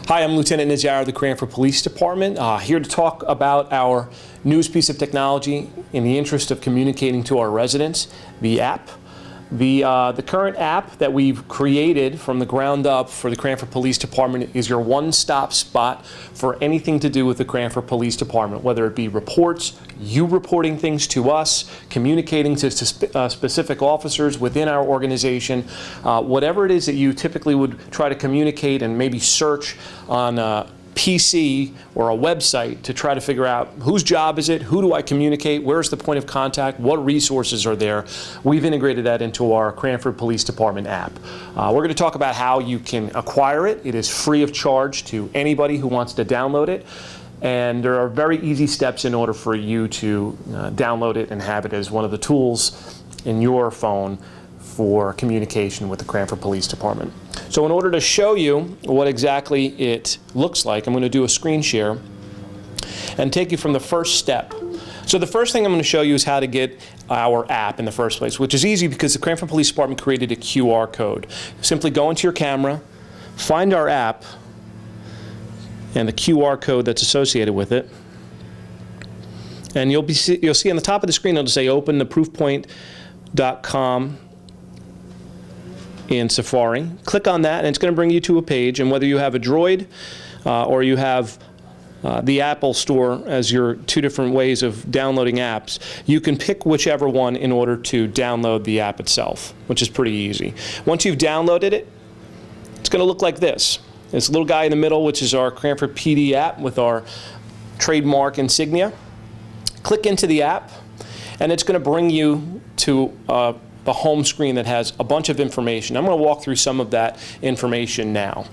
Hi, I'm Lieutenant Nazar of the Cranford Police Department, here to talk about our newest piece of technology in the interest of communicating to our residents, the app. The current app that we've created from the ground up for the Cranford Police Department is your one-stop spot for anything to do with the Cranford Police Department, whether it be reports, you reporting things to us, communicating to specific officers within our organization, whatever it is that you typically would try to communicate and maybe search on a PC or a website to try to figure out whose job is it, who do I communicate, where's the point of contact, what resources are there. We've integrated that into our Cranford Police Department app. We're going to talk about how you can acquire it. It is free of charge to anybody who wants to download it. And there are very easy steps in order for you to download it and have it as one of the tools in your phone for communication with the Cranford Police Department. So in order to show you what exactly it looks like, I'm going to do a screen share and take you from the first step. So the first thing I'm going to show you is how to get our app in the first place, which is easy because the Cranford Police Department created a QR code. Simply go into your camera, find our app, and the QR code that's associated with it. And you'll see on the top of the screen, it'll say open the proofpoint.com in Safari. Click on that and it's going to bring you to a page, and whether you have a Droid or you have the Apple Store as your two different ways of downloading apps, you can pick whichever one in order to download the app itself, which is pretty easy. Once you've downloaded it, it's going to look like this. This little guy in the middle, which is our Cranford PD app with our trademark insignia. Click into the app and it's going to bring you to the home screen that has a bunch of information. I'm going to walk through some of that information now.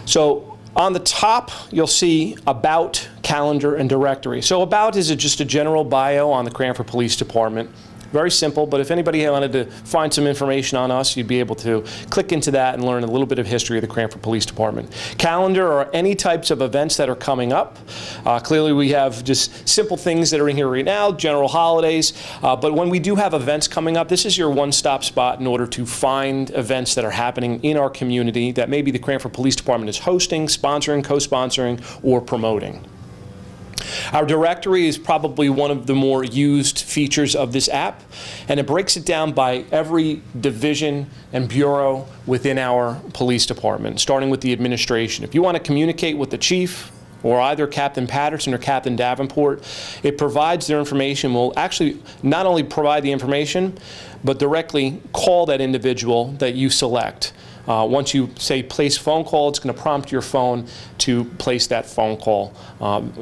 So on the top, you'll see About, Calendar, and Directory. So About is just a general bio on the Cranford Police Department. Very simple, but if anybody wanted to find some information on us, you'd be able to click into that and learn a little bit of history of the Cranford Police Department. Calendar are any types of events that are coming up. Clearly we have just simple things that are in here right now, general holidays, but when we do have events coming up, this is your one-stop spot in order to find events that are happening in our community that maybe the Cranford Police Department is hosting, sponsoring, co-sponsoring, or promoting. Our directory is probably one of the more used features of this app, and it breaks it down by every division and bureau within our police department, starting with the administration. If you want to communicate with the chief, or either Captain Patterson or Captain Davenport, it provides their information. Will actually not only provide the information, but directly call that individual that you select. Once you say place phone call, it's going to prompt your phone to place that phone call.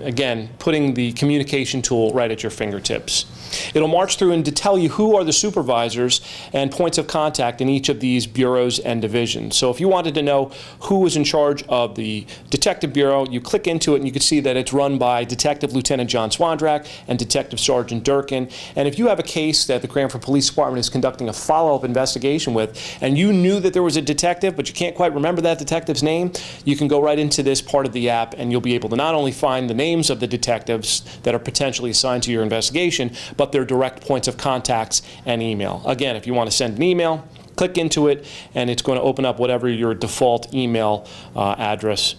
Again, putting the communication tool right at your fingertips. It'll march through and to tell you who are the supervisors and points of contact in each of these bureaus and divisions. So if you wanted to know who was in charge of the Detective Bureau, you click into it and you can see that it's run by Detective Lieutenant John Swandrak and Detective Sergeant Durkin. And if you have a case that the Cranford Police Department is conducting a follow-up investigation with, and you knew that there was a detective, but you can't quite remember that detective's name, you can go right into this part of the app and you'll be able to not only find the names of the detectives that are potentially assigned to your investigation, but their direct points of contacts and email. Again, if you want to send an email, click into it and it's going to open up whatever your default email address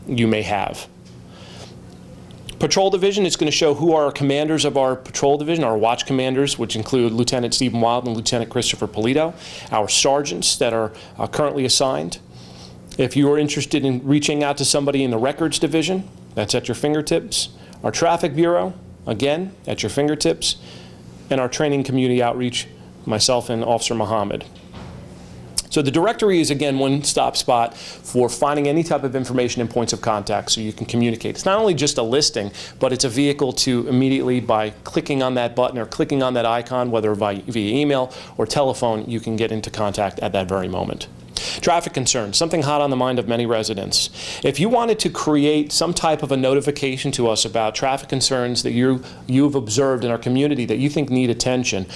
you may have. Patrol Division is going to show who are our commanders of our patrol division, our watch commanders, which include Lieutenant Stephen Wild and Lieutenant Christopher Polito, our sergeants that are currently assigned. If you are interested in reaching out to somebody in the Records Division, that's at your fingertips. Our Traffic Bureau, again, at your fingertips. And our Training Community Outreach, myself and Officer Muhammad. So the directory is, again, one-stop spot for finding any type of information and points of contact so you can communicate. It's not only just a listing, but it's a vehicle to immediately, by clicking on that button or clicking on that icon, whether via email or telephone, you can get into contact at that very moment. Traffic concerns, something hot on the mind of many residents. If you wanted to create some type of a notification to us about traffic concerns that you've observed in our community that you think need attention,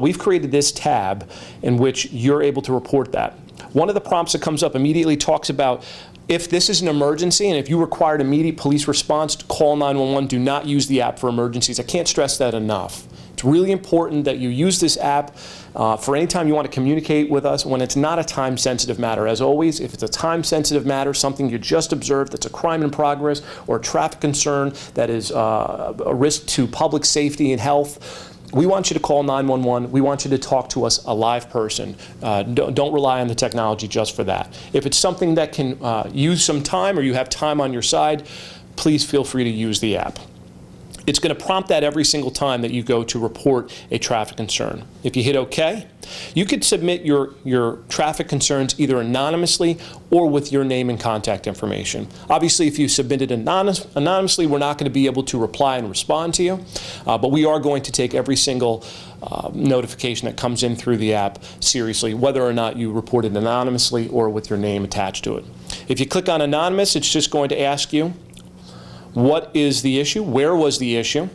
we've created this tab in which you're able to report that. One of the prompts that comes up immediately talks about if this is an emergency and if you require immediate police response, call 911. Do not use the app for emergencies. I can't stress that enough. It's It's really important that you use this app for any time you want to communicate with us when it's not a time-sensitive matter. As always, if it's a time-sensitive matter, something you just observed that's a crime in progress or a traffic concern that is a risk to public safety and health, we want you to call 911. We want you to talk to us, a live person. Don't rely on the technology just for that. If it's something that can use some time or you have time on your side, please feel free to use the app. It's going to prompt that every single time that you go to report a traffic concern. If you hit OK, you could submit your traffic concerns either anonymously or with your name and contact information. Obviously, if you submit it anonymously, we're not going to be able to reply and respond to you, but we are going to take every single notification that comes in through the app seriously, whether or not you report it anonymously or with your name attached to it. If you click on anonymous, it's just going to ask you, what is the issue? Where was the issue?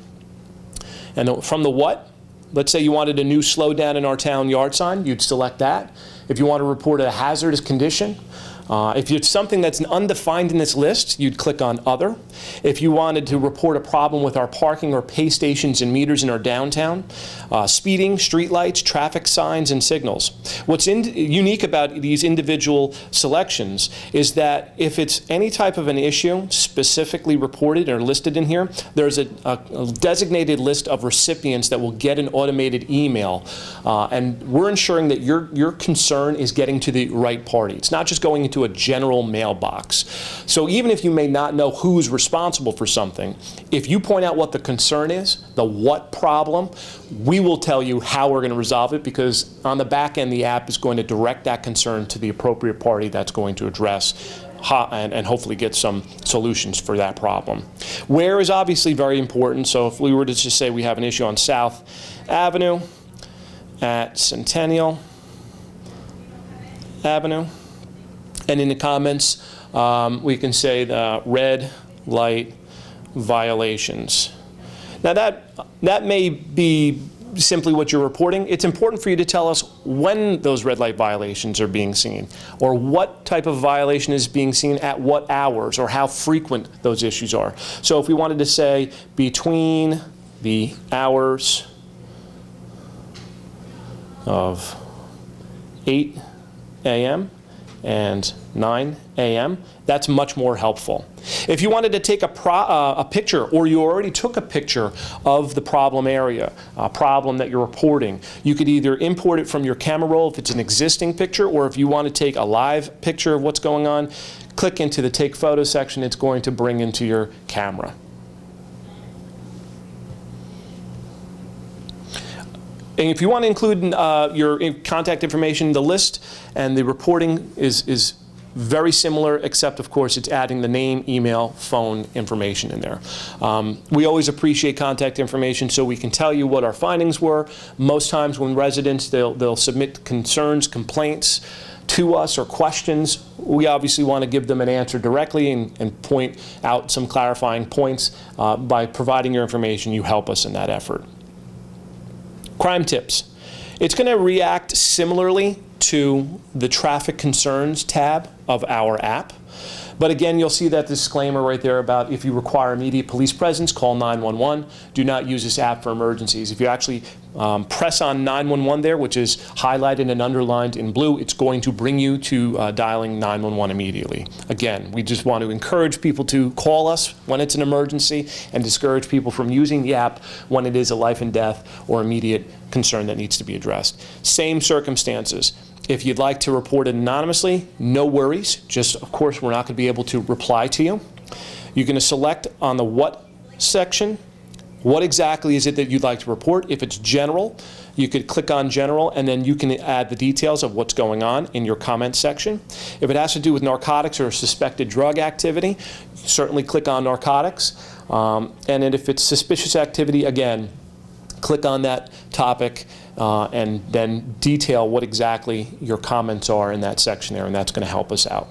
And from the what, let's say you wanted a new slow down in our town yard sign, you'd select that. If you want to report a hazardous condition, if it's something that's undefined in this list, you'd click on Other. If you wanted to report a problem with our parking or pay stations and meters in our downtown, speeding, streetlights, traffic signs, and signals. What's unique about these individual selections is that if it's any type of an issue specifically reported or listed in here, there's a designated list of recipients that will get an automated email, and we're ensuring that your concern is getting to the right party. It's not just going into a general mailbox. So even if you may not know who's responsible for something, if you point out what the concern is, the what problem, we will tell you how we're going to resolve it, because on the back end the app is going to direct that concern to the appropriate party that's going to address and hopefully get some solutions for that problem. Where is obviously very important. So if we were to just say we have an issue on South Avenue at Centennial Avenue, and in the comments, we can say the red light violations. Now that may be simply what you're reporting. It's important for you to tell us when those red light violations are being seen, or what type of violation is being seen at what hours, or how frequent those issues are. So if we wanted to say between the hours of 8 a.m. and 9 a.m., that's much more helpful. If you wanted to take a picture, or you already took a picture of the problem area, a problem that you're reporting, you could either import it from your camera roll if it's an existing picture, or if you want to take a live picture of what's going on, click into the Take Photo section. It's going to bring into your camera. And if you want to include your contact information, the list and the reporting is very similar, except of course it's adding the name, email, phone information in there. We always appreciate contact information so we can tell you what our findings were. Most times when residents, they'll submit concerns, complaints to us, or questions, we obviously want to give them an answer directly and point out some clarifying points. By providing your information, you help us in that effort. Crime tips. It's going to react similarly to the traffic concerns tab of our app. But again, you'll see that disclaimer right there about if you require immediate police presence, call 911. Do not use this app for emergencies. If you actually press on 911 there, which is highlighted and underlined in blue, it's going to bring you to dialing 911 immediately. Again, we just want to encourage people to call us when it's an emergency and discourage people from using the app when it is a life and death or immediate concern that needs to be addressed. Same circumstances. If you'd like to report it anonymously, no worries. Just, of course, we're not going to be able to reply to you. You're going to select on the what section, what exactly is it that you'd like to report. If it's general, you could click on general, and then you can add the details of what's going on in your comment section. If it has to do with narcotics or suspected drug activity, certainly click on narcotics. And then if it's suspicious activity, again, click on that topic and then detail what exactly your comments are in that section there, and that's going to help us out.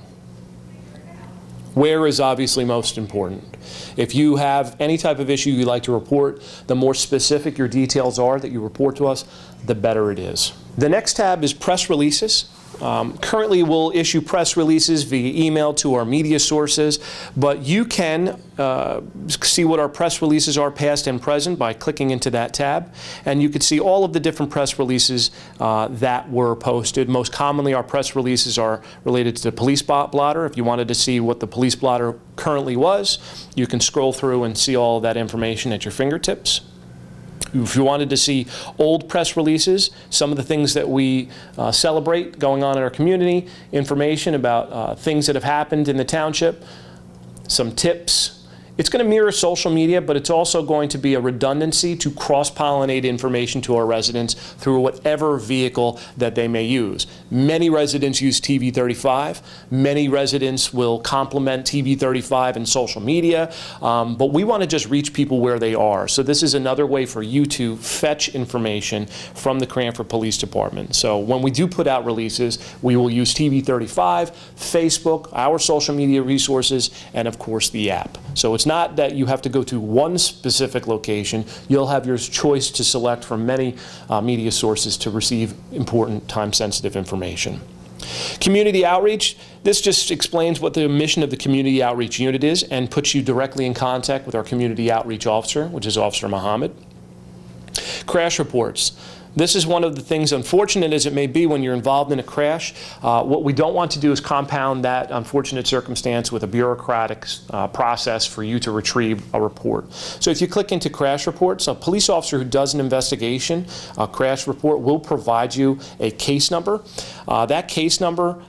Where is obviously most important. If you have any type of issue you'd like to report, the more specific your details are that you report to us, the better it is. The next tab is press releases. Currently, we'll issue press releases via email to our media sources, but you can see what our press releases are past and present by clicking into that tab, and you can see all of the different press releases that were posted. Most commonly, our press releases are related to the police blotter. If you wanted to see what the police blotter currently was, you can scroll through and see all of that information at your fingertips. If you wanted to see old press releases, some of the things that we celebrate going on in our community, information about things that have happened in the township, some tips. It's going to mirror social media, but it's also going to be a redundancy to cross-pollinate information to our residents through whatever vehicle that they may use. Many residents use TV35. Many residents will complement TV35 and social media, but we want to just reach people where they are. So this is another way for you to fetch information from the Cranford Police Department. So when we do put out releases, we will use TV35, Facebook, our social media resources, and of course the app. So it's not that you have to go to one specific location. You'll have your choice to select from many media sources to receive important time-sensitive information. Community outreach, this just explains what the mission of the Community Outreach Unit is and puts you directly in contact with our Community Outreach Officer, which is Officer Muhammad. Crash reports. This is one of the things, unfortunate as it may be when you're involved in a crash, what we don't want to do is compound that unfortunate circumstance with a bureaucratic process for you to retrieve a report. So if you click into crash reports, a police officer who does an investigation, a crash report will provide you a case number. That case number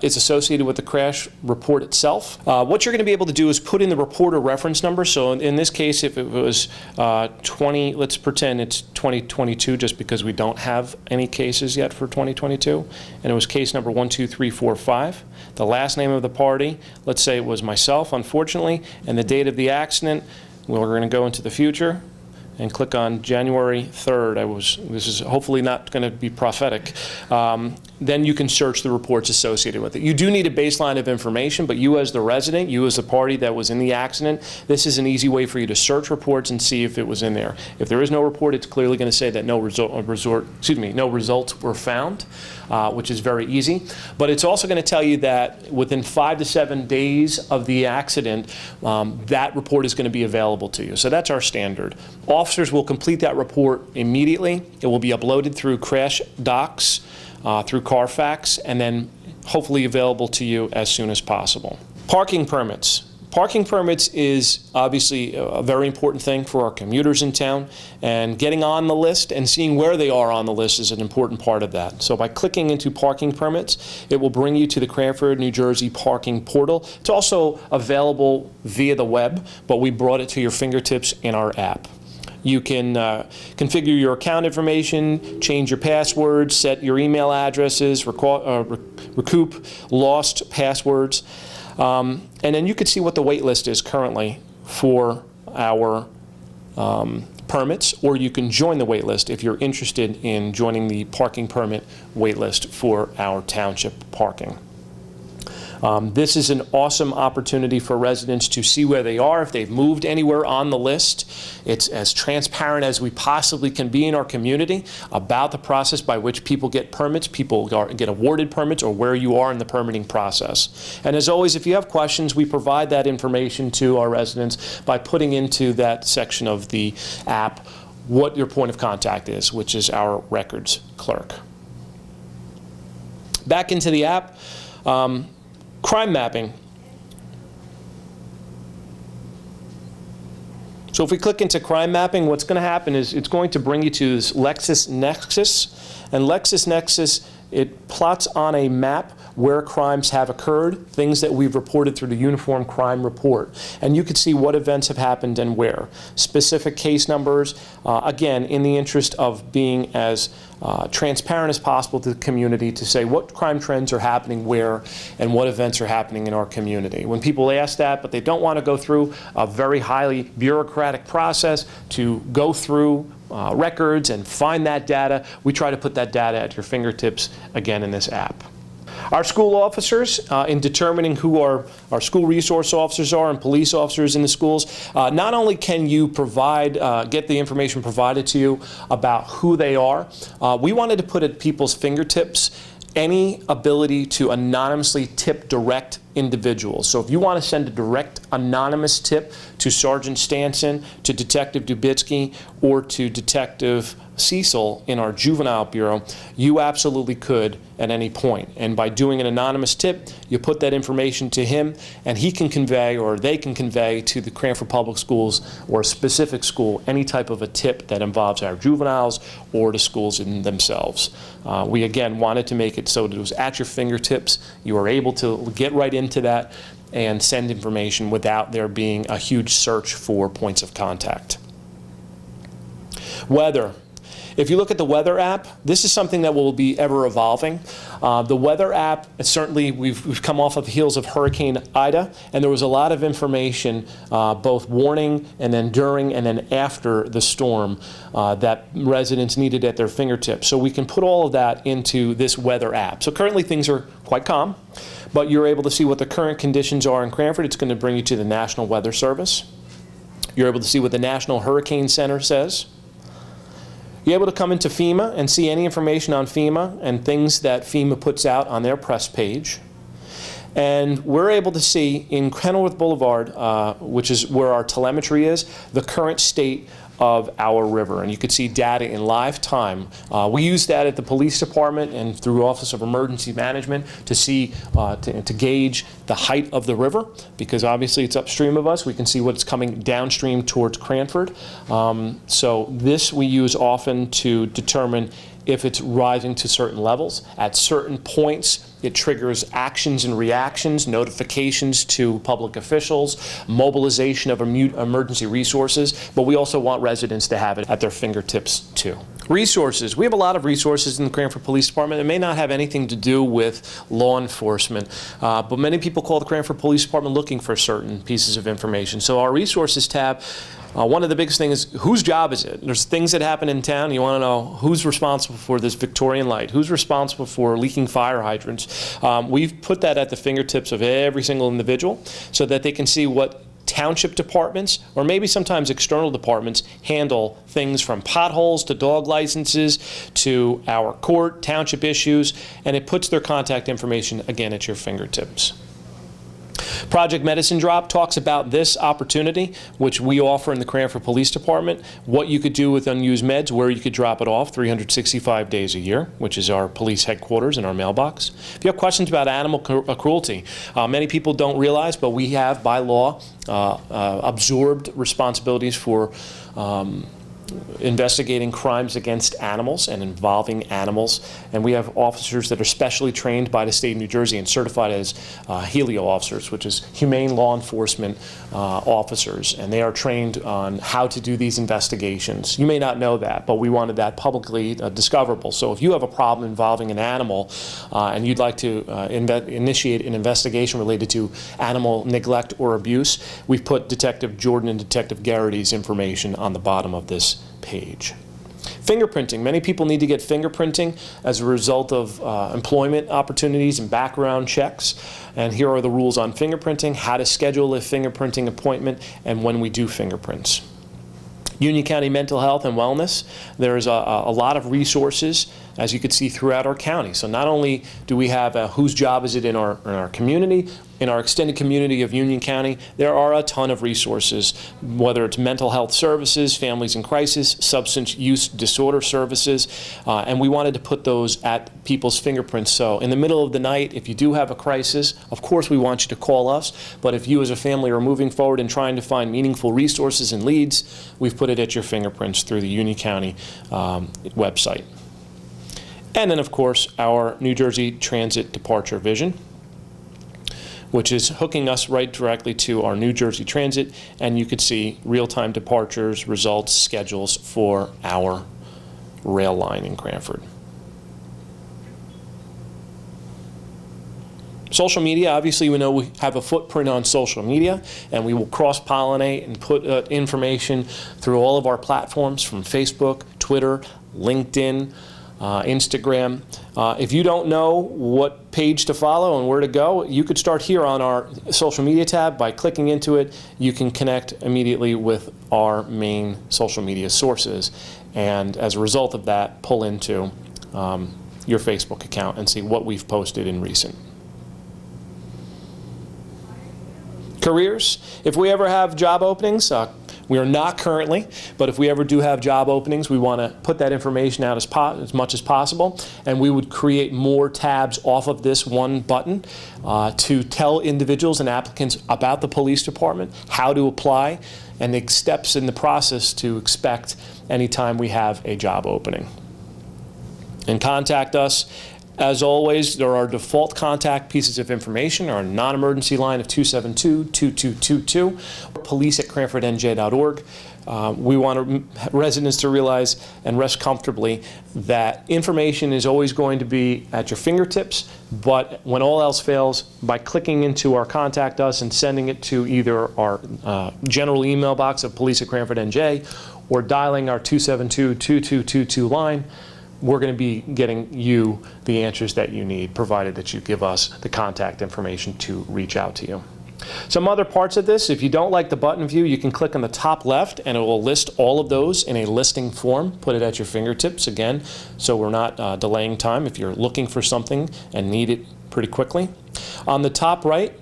is associated with the crash report itself. What you're going to be able to do is put in the reporter reference number. So in this case, if it was let's pretend it's 2022 just because we don't have any cases yet for 2022, and it was case number 12345. The last name of the party, let's say it was myself, unfortunately, and the date of the accident. We're going to go into the future and click on January 3rd. This is hopefully not going to be prophetic. Then you can search the reports associated with it. You do need a baseline of information, but you as the resident, you as the party that was in the accident, this is an easy way for you to search reports and see if it was in there. If there is no report, it's clearly going to say that no results were found, which is very easy. But it's also going to tell you that within 5 to 7 days of the accident, that report is going to be available to you. So that's our standard. Officers will complete that report immediately. It will be uploaded through Crash Docs, through Carfax, and then hopefully available to you as soon as possible. Parking permits. Parking permits is obviously a very important thing for our commuters in town, and getting on the list and seeing where they are on the list is an important part of that. So by clicking into parking permits, it will bring you to the Cranford, New Jersey parking portal. It's also available via the web, but we brought it to your fingertips in our app. You can configure your account information, change your passwords, set your email addresses, recoup lost passwords, and then you can see what the wait list is currently for our permits, or you can join the wait list if you're interested in joining the parking permit wait list for our township parking. This is an awesome opportunity for residents to see where they are, if they've moved anywhere on the list. It's as transparent as we possibly can be in our community about the process by which people get permits, people get awarded permits, or where you are in the permitting process. And as always, if you have questions, we provide that information to our residents by putting into that section of the app what your point of contact is, which is our records clerk. Back into the app. Crime mapping. So if we click into crime mapping, what's going to happen is it's going to bring you to this LexisNexis, and LexisNexis, it plots on a map where crimes have occurred, things that we've reported through the Uniform Crime Report. And you can see what events have happened and where. Specific case numbers, again, in the interest of being as transparent as possible to the community to say what crime trends are happening where and what events are happening in our community. When people ask that, but they don't want to go through a very highly bureaucratic process to go through records and find that data, we try to put that data at your fingertips, again, in this app. Our school officers, in determining who our school resource officers are and police officers in the schools, not only can you provide, get the information provided to you about who they are, we wanted to put at people's fingertips any ability to anonymously tip direct individuals. So if you want to send a direct anonymous tip to Sergeant Stanson, to Detective Dubitsky, or to Detective Cecil in our Juvenile Bureau, you absolutely could at any point. And by doing an anonymous tip, you put that information to him, and he can convey, or they can convey to the Cranford Public Schools or a specific school any type of a tip that involves our juveniles or the schools in themselves. We again wanted to make it so that it was at your fingertips. You are able to get right into that and send information without there being a huge search for points of contact. Weather. If you look at the weather app, this is something that will be ever evolving. The weather app, certainly we've come off of the heels of Hurricane Ida, and there was a lot of information, both warning and then during and then after the storm, that residents needed at their fingertips. So we can put all of that into this weather app. So currently things are quite calm, but you're able to see what the current conditions are in Cranford. It's going to bring you to the National Weather Service. You're able to see what the National Hurricane Center says. You're able to come into FEMA and see any information on FEMA and things that FEMA puts out on their press page. And we're able to see in Kenilworth Boulevard, which is where our telemetry is, the current state of our river. And you could see data in live time. We use that at the police department and through Office of Emergency Management to see, to gauge the height of the river, because obviously it's upstream of us. We can see what's coming downstream towards Cranford. So this we use often to determine if it's rising to certain levels. At certain points, it triggers actions and reactions, notifications to public officials, mobilization of emergency resources, but we also want residents to have it at their fingertips too. Resources. We have a lot of resources in the Cranford Police Department. It may not have anything to do with law enforcement, but many people call the Cranford Police Department looking for certain pieces of information. So our resources tab, one of the biggest things is whose job is it? There's things that happen in town. You want to know who's responsible for this Victorian light, who's responsible for leaking fire hydrants. We've put that at the fingertips of every single individual so that they can see what township departments, or maybe sometimes external departments, handle things from potholes to dog licenses to our court, township issues, and it puts their contact information again at your fingertips. Project Medicine Drop talks about this opportunity, which we offer in the Cranford Police Department, what you could do with unused meds, where you could drop it off 365 days a year, which is our police headquarters and our mailbox. If you have questions about animal cruelty, many people don't realize, but we have, by law, absorbed responsibilities for investigating crimes against animals and involving animals, and we have officers that are specially trained by the state of New Jersey and certified as HELIO officers, which is humane law enforcement officers, and they are trained on how to do these investigations. You may not know that, but we wanted that publicly discoverable. So if you have a problem involving an animal and you'd like to initiate an investigation related to animal neglect or abuse, we've put Detective Jordan and Detective Garrity's information on the bottom of this page. Fingerprinting. Many people need to get fingerprinting as a result of employment opportunities and background checks. And here are the rules on fingerprinting, how to schedule a fingerprinting appointment, and when we do fingerprints. Union County Mental Health and Wellness. There's a lot of resources, as you can see, throughout our county. So not only do we have whose job is it in our community, in our extended community of Union County, there are a ton of resources, whether it's mental health services, families in crisis, substance use disorder services, and we wanted to put those at people's fingerprints. So in the middle of the night, if you do have a crisis, of course we want you to call us, but if you as a family are moving forward and trying to find meaningful resources and leads, we've put it at your fingerprints through the Union County website. And then, of course, our New Jersey Transit Departure Vision, which is hooking us right directly to our New Jersey Transit, and you could see real-time departures, results, schedules for our rail line in Cranford. Social media, obviously we know we have a footprint on social media, and we will cross-pollinate and put information through all of our platforms from Facebook, Twitter, LinkedIn, Instagram. If you don't know what page to follow and where to go, you could start here on our social media tab. By clicking into it, you can connect immediately with our main social media sources, and as a result of that, pull into your Facebook account and see what we've posted in recent. Careers, if we ever have job openings, we are not currently, but if we ever do have job openings, we want to put that information out as much as possible, and we would create more tabs off of this one button to tell individuals and applicants about the police department, how to apply, and the steps in the process to expect anytime we have a job opening. And contact us. As always, there are default contact pieces of information, our non-emergency line of 272-2222, police@cranfordnj.org. We want residents to realize and rest comfortably that information is always going to be at your fingertips, but when all else fails, by clicking into our Contact Us and sending it to either our general email box of police@cranfordnj or dialing our 272-2222 line, we're going to be getting you the answers that you need, provided that you give us the contact information to reach out to you. Some other parts of this, if you don't like the button view, you can click on the top left and it will list all of those in a listing form. Put it at your fingertips again, so we're not delaying time if you're looking for something and need it pretty quickly. On the top right,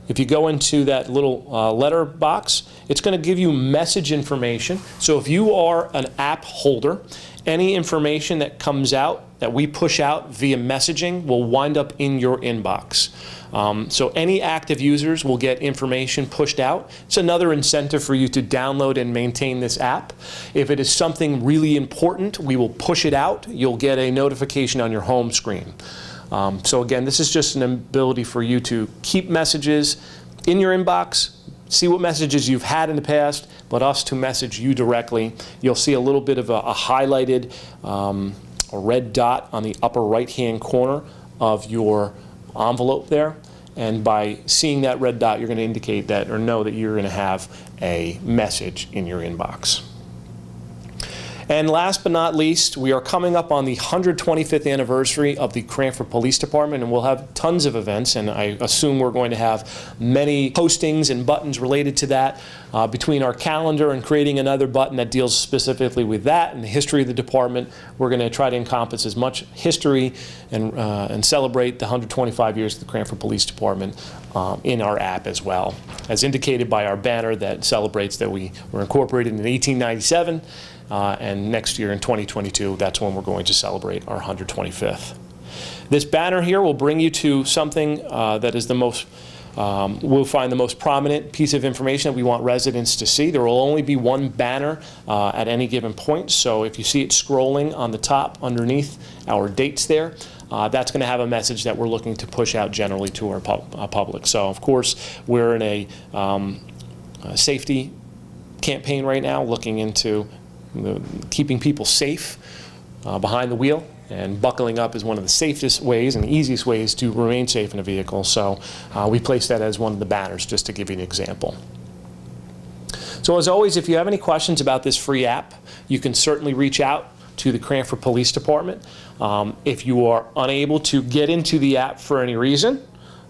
if you go into that little letter box, it's going to give you message information. So if you are an app holder, any information that comes out, that we push out via messaging, will wind up in your inbox. So any active users will get information pushed out. It's another incentive for you to download and maintain this app. If it is something really important, we will push it out. You'll get a notification on your home screen. So again, this is just an ability for you to keep messages in your inbox, see what messages you've had in the past, but us to message you directly. You'll see a little bit of a highlighted a red dot on the upper right-hand corner of your envelope there. And by seeing that red dot, you're going to indicate that or know that you're going to have a message in your inbox. And last but not least, we are coming up on the 125th anniversary of the Cranford Police Department, and we'll have tons of events, and I assume we're going to have many postings and buttons related to that. Between our calendar and creating another button that deals specifically with that and the history of the department, we're going to try to encompass as much history and celebrate the 125 years of the Cranford Police Department in our app as well, as indicated by our banner that celebrates that we were incorporated in 1897. And next year in 2022, that's when we're going to celebrate our 125th. This banner here will bring you to something that is the most, we'll find the most prominent piece of information that we want residents to see. There will only be one banner at any given point, so if you see it scrolling on the top underneath our dates there, that's going to have a message that we're looking to push out generally to our public. So of course, we're in a safety campaign right now, looking into keeping people safe behind the wheel, and buckling up is one of the safest ways and the easiest ways to remain safe in a vehicle. So we place that as one of the banners, just to give you an example. So as always, if you have any questions about this free app, you can certainly reach out to the Cranford Police Department. If you are unable to get into the app for any reason,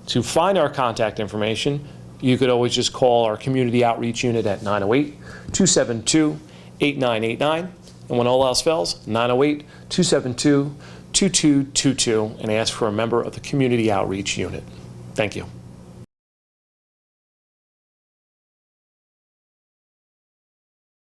to find our contact information, you could always just call our community outreach unit at 908-272-8989, and when all else fails, 908-272-2222, and ask for a member of the community outreach unit. Thank you.